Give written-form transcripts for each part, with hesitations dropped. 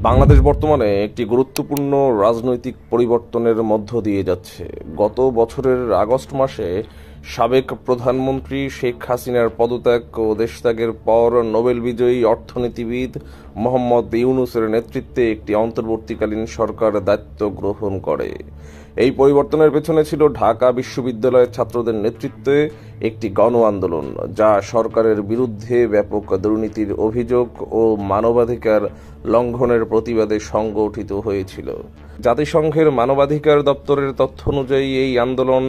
বাংলাদেশ বর্তমানে একটি গুরুত্বপূর্ণ রাজনৈতিক পরিবর্তনের মধ্য দিয়ে যাচ্ছে। গত বছরের আগস্ট মাসে সাবেক প্রধানমন্ত্রী শেখ হাসিনার পদত্যাগ ও দেশত্যাগের পর নোবেল বিজয়ী অর্থনীতিবিদ মোহাম্মদ ইউনূসের নেতৃত্বে একটি অন্তর্বর্তীকালীন সরকার দায়িত্ব গ্রহণ করে। এই পরিবর্তনের পেছনে ছিল ঢাকা বিশ্ববিদ্যালয়ের ছাত্রদের নেতৃত্বে একটি গণ আন্দোলন, যা সরকারের বিরুদ্ধে ব্যাপক দুর্নীতির অভিযোগ ও মানবাধিকার লঙ্ঘনের প্রতিবাদে সংগঠিত হয়েছিল। জাতিসংঘের মানবাধিকার দপ্তরের তথ্য অনুযায়ী এই আন্দোলন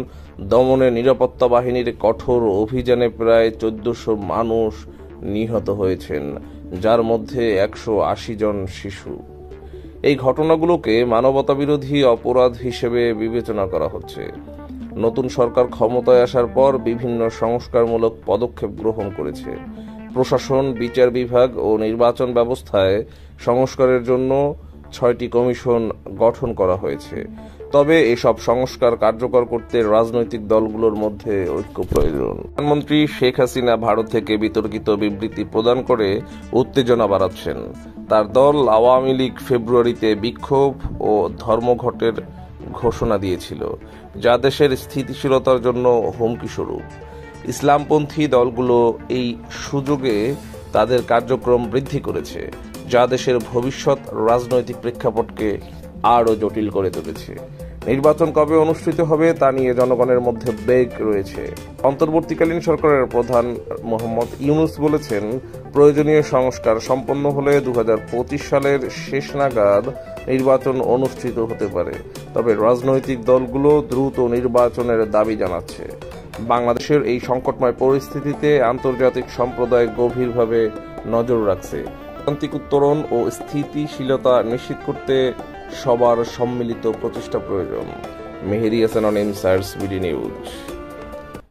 দমনে নিরাপত্তা বাহিনীর কঠোর অভিযানে প্রায় ১৪০০ মানুষ নিহত হয়েছেন, যার মধ্যে ১৮০ জন শিশু। এই ঘটনাগুলোকে মানবতাবিরোধী অপরাধ হিসেবে বিবেচনা করা হচ্ছে। নতুন সরকার ক্ষমতায় আসার পর বিভিন্ন সংস্কারমূলক পদক্ষেপ গ্রহণ করেছে। প্রশাসন, বিচার বিভাগ ও নির্বাচন ব্যবস্থায় সংস্কারের জন্য ৬টি কমিশন গঠন করা হয়েছে। তবে এসব সংস্কার কার্যকর করতে রাজনৈতিক দলগুলোর মধ্যে ঐক্য প্রয়োজন। প্রধানমন্ত্রী শেখ হাসিনা ভারত থেকে বিতর্কিত বিবৃতি প্রদান করে উত্তেজনা বাড়াচ্ছেন। তার দল আওয়ামী লীগ ফেব্রুয়ারিতে বিক্ষোভ ও ধর্মঘটের ঘোষণা দিয়েছিল, যা দেশের স্থিতিশীলতার জন্য হুমকি স্বরূপ। ইসলামপন্থী দলগুলো এই সুযোগে তাদের কার্যক্রম বৃদ্ধি করেছে, যা দেশের ভবিষ্যৎ রাজনৈতিক প্রেক্ষাপটকে আরও জটিল করে তুলেছে। নির্বাচন কবে অনুষ্ঠিত হবে তা নিয়ে জনগণের মধ্যে বেগ রয়েছে। অন্তর্বর্তীকালীন সরকারের প্রধান মোহাম্মদ ইউনূস বলেছেন, প্রয়োজনীয় সংস্কার সম্পন্ন হলে ২০২৫ সালের শেষ নাগাদ নির্বাচন অনুষ্ঠিত হতে পারে। তবে রাজনৈতিক দলগুলো দ্রুত নির্বাচনের দাবি জানাচ্ছে। বাংলাদেশের এই সংকটময় পরিস্থিতিতে আন্তর্জাতিক সম্প্রদায় গভীরভাবে নজর রাখছে। রাজনৈতিক উত্তরণ ও স্থিতিশীলতা নিশ্চিত করতে সবার সম্মিলিত প্রচেষ্টা প্রয়োজন। মেহেদী হাসান, ইনসাইডস বিডি নিউজ।